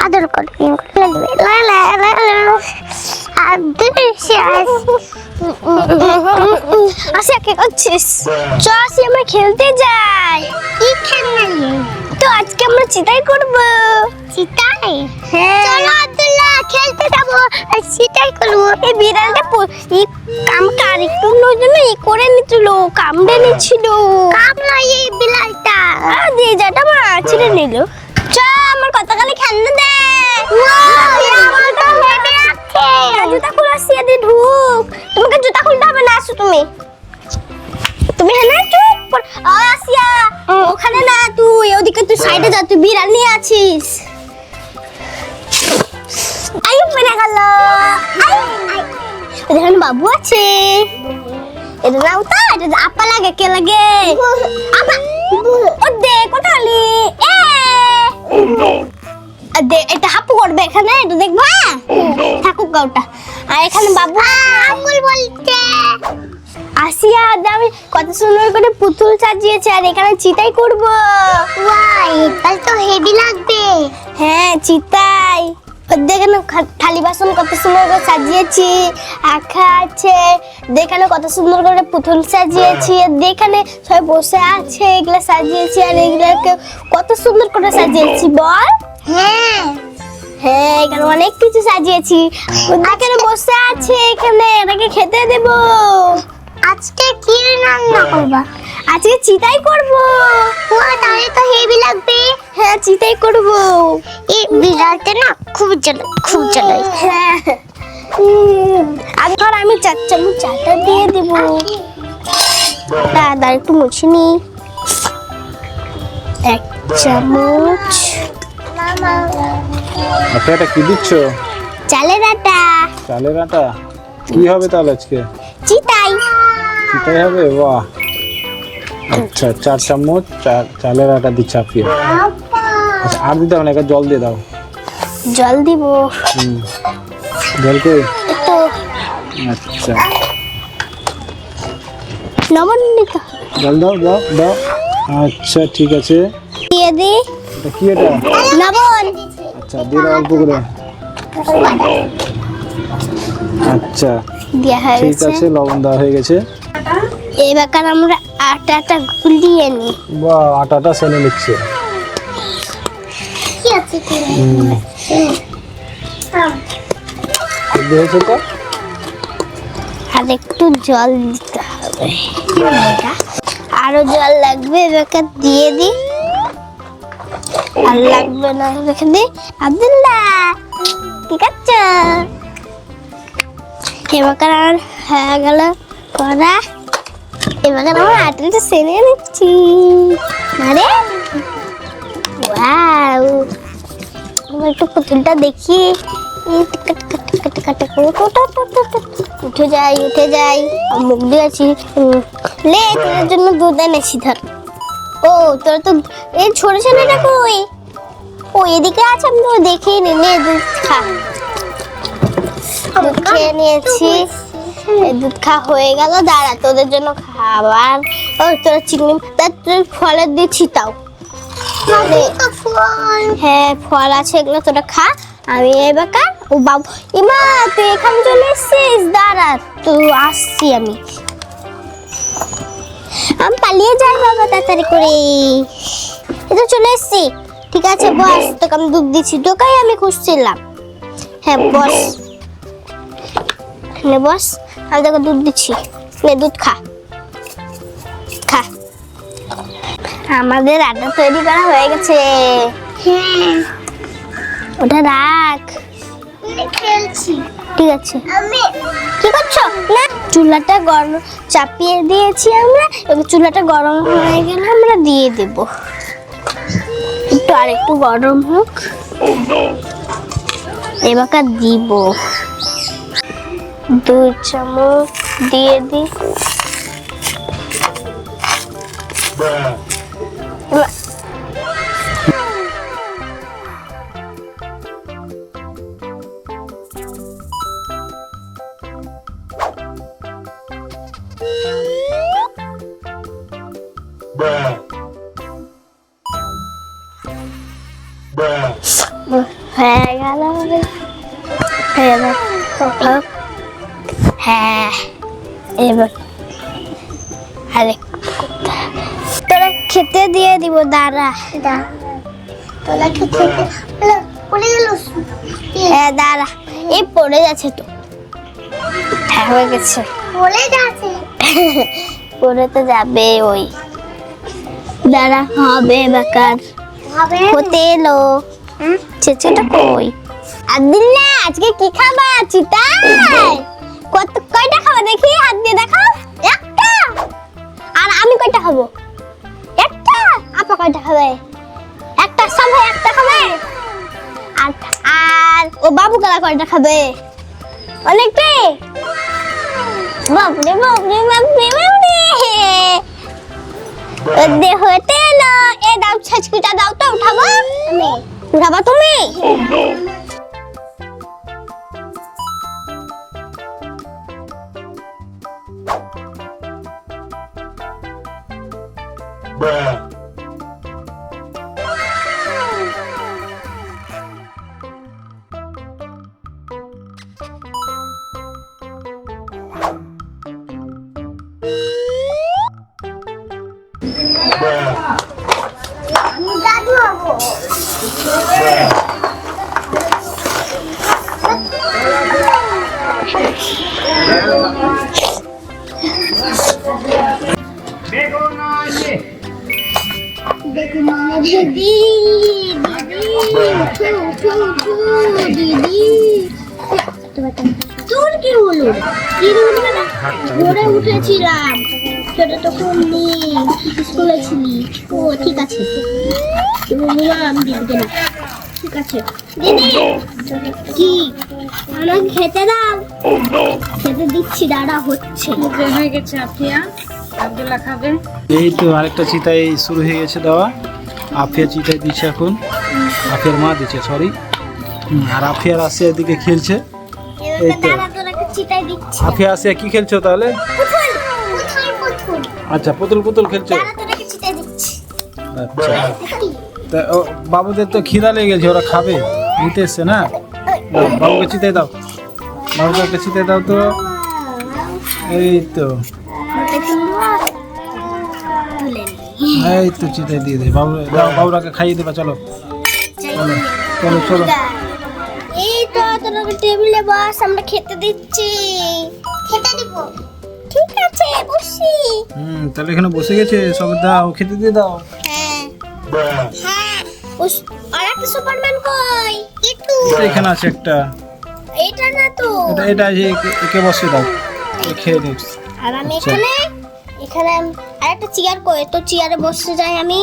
আদর করবি আসিয়া কি করছিস? চ আসি আমরা খেলতে যাই। কি খেলনা? তো আজকে আমরা চিতাই করব। চিতাই? হ্যাঁ চলো আব্দুল্লাহ খেলতে যাব আর চিতাই করব। এই বিড়ালটা আমাকে আরেকটু জন্য করে নিছিল, কামড়ে নিছিল। কামড়া এই বিড়ালটা দিয়ে যাটা মা ছিঁড়ে নিল। চ আমার কতখানি খেলনা দে। আমার তো হেভি আছে। জুতা খুলে আসিয়া দি ঢুক। তোমাকে জুতা খুলতে হবে না, আসো তুমি। তুমি হ্যাঁ চুপ আসিয়া ওখানে না, তুই ওদিকে তুই সাইডে যা, তুই বিড়াল নিয়ে আছিস। আয়ু মেরে গেল। দেখেন বাবু আছে। এটা নাও তো, এটা আপা লাগে কে লাগে? আপা ও দে কোথালি দে, এটা হাপু করবে এখানে, এটা দেখবো। থাকুক গাওটা। আর এখানে বাবু আঙ্গুল বলতে আসিয়া আমি কত সুন্দর করে পুতুল সাজিয়েছে, আর এখানে চিতাই করব। ওয়াই তাহলে তো হেভি লাগবে। হ্যাঁ চিতাই। দেখেন থালি বাসন কত সুন্দর করে সাজিয়েছি, আঁকা আছে। দেখেন কত সুন্দর করে পুতুল সাজিয়েছি, যেখানে সবাই বসে আছে এগুলা সাজিয়েছি, আর এগুলাকে কত সুন্দর করে সাজিয়েছি বল। হ্যাঁ হ্যাঁ এখানে অনেক কিছু সাজিয়েছি। এখানে বসে আছে, এখানে এটাকে খেতে দেব। আজকে কি রান্না করবা? আজকে চিতাই করব। তাহলে তো হেভি লাগবে। হ্যাঁ চিতাই করব। এই বিড়ালটা না খুব জ্বালায়। হ্যাঁ আর আমি 4 চামচ চাটা দিয়ে দেব। দাদা একটু মুছে নি। 1 চামচ। আচ্ছা এটা কি দিচ্ছ? চালের আটা। চালের আটা কি হবে তাহলে আজকে? চিতাই। চিতাই হবে? বাহ। আচ্ছা 4 চামচ চালের আটা দিয়ে চাপিয়ে। আচ্ছা আর দিতে হবে না, একটা জল দিয়ে দাও। জল দিব? জল কই? তো আচ্ছা লবণ দিতে জল দাও দাও দাও। আচ্ছা ঠিক আছে দিয়ে দি। এটা কি এটা? লবণ। আচ্ছা দিয়ে দাও অল্প করে। আচ্ছা দেয়া হয়ে ঠিক গেছে। আছে, লবণ দেওয়া হয়ে গেছে। এবার আমরা আটাটা গুলিয়ে নিই। বাহ আটাটা সেনে নিচ্ছে। কি আছে কি? দিয়েছে তো। আর একটু জল দিতে হবে। আরো জল লাগবে, এবার দিয়ে দি। আর লাগবে না, রেখে দি। আব্দুল্লাহ কি করছ? এবার আর হয়ে গেল করা। এবার আমরা আটাটা সেনে নিচ্ছি। আরে ওয়াও, একটু পুতুলটা দেখি। উঠে যাই মুখ দিয়েছি। লে তোর জন্য দুধ এনেছি, ধর। ও তোর তো এই ছোট ছেলেটা কই? ও এদিকে আছে, আমি তো দেখেই নি। নে দুধ খা। দুধ খেয়ে নিয়েছি। দুধ খাওয়া হয়ে গেল। দাঁড়া তোদের জন্য খাবার। ও তোরা চিংড়ি তোর ফলের দিচ্ছি তাও। হ্যাঁ ফল আছে, এগুলো তোরা খা। আমি এবার ও বাবু ইমা তুই এখানে চলে এসছিস? দাঁড়া তো আসছি আমি পালিয়ে যাই বাবা তাড়াতাড়ি করে। এটা চলে এসছি। ঠিক আছে বস, তোকে আমি দুধ দিচ্ছি। তোকেই আমি খুঁজছিলাম। হ্যাঁ বস, নে বস, আমি তোকে দুধ দিচ্ছি। নে দুধ খা। খা। আমাদের আটা তৈরি করা হয়ে গেছে। হ্যাঁ ওটা রাখ। খেলছি। ঠিক আছে। আমি কি করছো? না চুলাটা গরম চাপিয়ে দিয়েছি আমরা। এবার চুলাটা গরম হয়ে গেলে আমরা দিয়ে দেব। একটু আর একটু গরম হোক। এবার দিব 2 চামচ দিয়ে দি। হয়ে গেল এবার হ্যাঁ এবার আরে তোরা খেতে দিয়ে দিব দাঁড়া তোরা খেতে পড়ে গেল হ্যাঁ দাঁড়া এই পড়ে যাচ্ছে তো হ্যাঁ হয়ে গেছে পড়ে যাচ্ছে পড়ে তো যাবে ওই দাঁড়া হবে বেকার হতে এলো চেচেটা কই আদিন না আজকে কি খাবা চিতা কয়টা খাবা দেখি হাত দিয়ে দেখাও একটা আর আমি কয়টা খাবো একটা আপা কয়টা খাবে একটা সবাই একটা খাবে আর আর ও বাবু কালা কয়টা খাবে অনেকটাই বাপরে বাপরে বাপরে বাপরে দেহ তেলো এ দাও ছাচকিটা দাও তো উঠাবো আমি উঠাবা তুমি দাদু হবো দিদি দিদি তোর কি হলো কি হলো না ঘরে উঠেছিলাম সেটা তখন নেই স্কুলে ছিলি ও ঠিক আছে আমি দিদি না ঠিক আছে দিদি কি আমাকে খেতে দাও খেতে দিচ্ছি দাঁড়া হচ্ছে হয়ে গেছে আফিয়া আব্দুল্লাহ খাবে এই তো আরেকটা চিতাই শুরু হয়ে গেছে দেওয়া আফিয়া চিতাই দিচ্ছে এখন আফিয়ার মা দিচ্ছে সরি আর আফিয়ার আসিয়ার দিকে খেলছে এই তো দাঁড়া তোর একটা চিতাই দিচ্ছি আফিয়া আসিয়া কি খেলছো তাহলে পুতুল পুতুল পুতুল আচ্ছা পুতুল পুতুল খেলছো দাঁড়া তোর একটা চিতাই দিচ্ছি আচ্ছা তা ও বাবুদের তো খিদা লেগে গেছে ওরা খাবে নিতে এসছে না দাও, বাবুকে চিতাই দাও বাবুকে একটা চিতাই দাও তো এই তো এই তো চিতাই দিয়ে দে বাবু দাও বাবুরাকে খাইয়ে দেবা চলো চলো চলো চলো এই তো তোর টেবিলে বস আমরা খেতে দিচ্ছি খেতে দিব ঠিক আছে বসি তাহলে এখানে বসে গেছে সব দাও খেতে দিয়ে দাও হ্যাঁ হ্যাঁ আর একটা সুপারম্যান কই একটু এখানে আছে একটা এটা না তো এটা যে একে বসে দাও এ খেয়ে নিস আর আমি আচ্ছা। এখানে আর একটা চেয়ার কই তো চেয়ারে বসে যাই আমি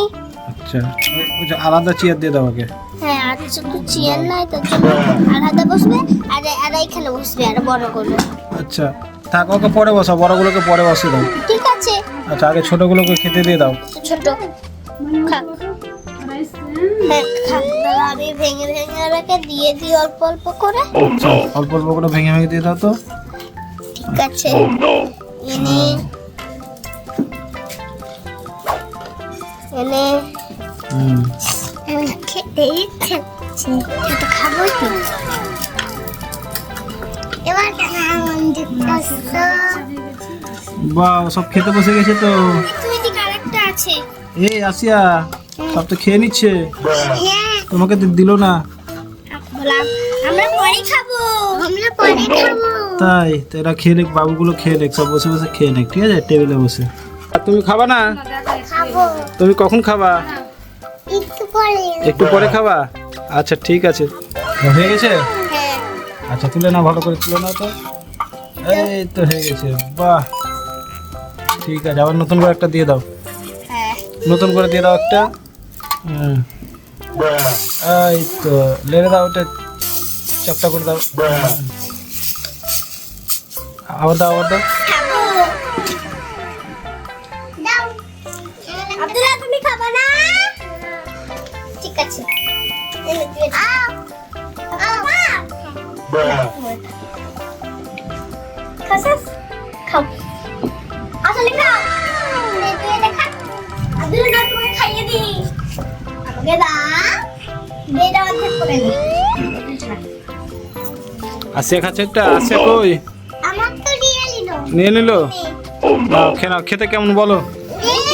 আচ্ছা ওই যে আলাদা চেয়ার দিয়ে দাও ওকে হ্যাঁ আর তো চেয়ার নাই তো জন্য আলাদা বসবে আর এখানে বসবে আর বড় করবে আচ্ছা থাক ওকে পরে বসা বড়গুলোকে পরে বসে দাও ঠিক আছে আচ্ছা আগে ছোটগুলোকে খেতে দিয়ে দাও ছোট খাক হ্যাঁ, খাক দাদা আমি ভেঙে ভেঙে ওকে দিয়ে দিই অল্প অল্প করে আচ্ছা অল্প অল্প করে ভেঙে ভেঙে দিয়ে দাও তো ঠিক আছে এনে এনে হুম খেতে ইচ্ছে করছে খেতে খাবো কি এবার বাহ সব খেতে বসে গেছে তো তুমি দিকে আরেকটা আছে এই আসিয়া সব তো খেয়ে নিচ্ছে হ্যাঁ তোমাকে দিল না বললাম আমরা পরে খাবো তাই তো এরা খেয়ে নেক বাবুগুলো খেয়ে নেক সব বসে বসে খেয়ে নেক ঠিক আছে টেবিলে বসে আর তুমি খাবা না খাবো তুমি কখন খাবা একটু পরে একটু পরে খাবা আচ্ছা ঠিক আছে হয়ে গেছে হ্যাঁ আচ্ছা তুলে না ভালো করে তুলে নাও তো এই তো হয়ে গেছে বাহ ঠিক আছে আবার নতুন করে একটা দিয়ে দাও হ্যাঁ নতুন করে দিয়ে দাও একটা এই তো লেড়ে দাও ওটা চাপটা করে দাও আবার দাও আবার দাও খাবো দাও আব্দুল্লাহ তুমি খাবে না ঠিক আছে আও খাসাস খাও আসলে খাও তুই এটা খা আব্দুল্লাহ না তোমাকে খাইয়ে দি আমাকে দাও এটা অর্ধেক করে নে। আসিয়া খাচ্ছে একটা, আসিয়া কই? আমার তো দিয়ে নিল। নিয়ে নিল। নাও খেয়ে নাও, খেতে কেমন বলো?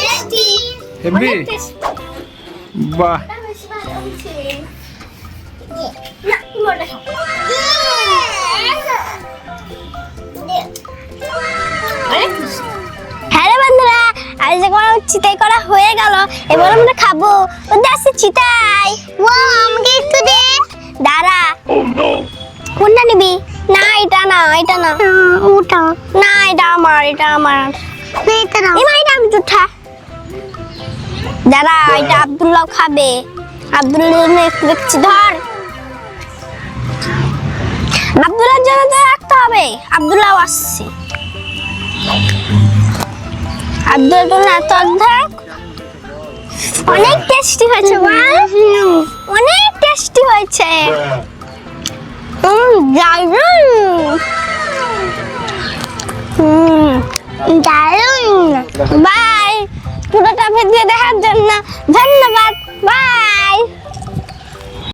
টেস্টি। হেভি? বাহ, হ্যালো বন্ধুরা, আজ যে কোনো চিতাই করা হয়ে গেল, এবার আমরা খাবো। ওদের আছে চিতাই। আমাকে একটু দে। দাঁড়া। কোনটা নিবি? না এটা না, এটা না, ওটা না, এটা আমার, এটা আমার। এটা না, এটা আমি জুঠা। দাঁড়া, এটা আব্দুল্লাহ খাবে। আব্দুল্লাহ একটু দেখছি, ধর। আব্দুল্লাহর জন্য তো রাখতে হবে, আব্দুল্লাহ আসছে। আব্দুল্লাহ জন্য এত অর্ধেক। অনেক টেস্টি হয়েছে বল, অনেক টেস্টি হয়েছে। দারুণ। বাই, পুরোটা ভিডিও দেখার জন্য ধন্যবাদ। বাই।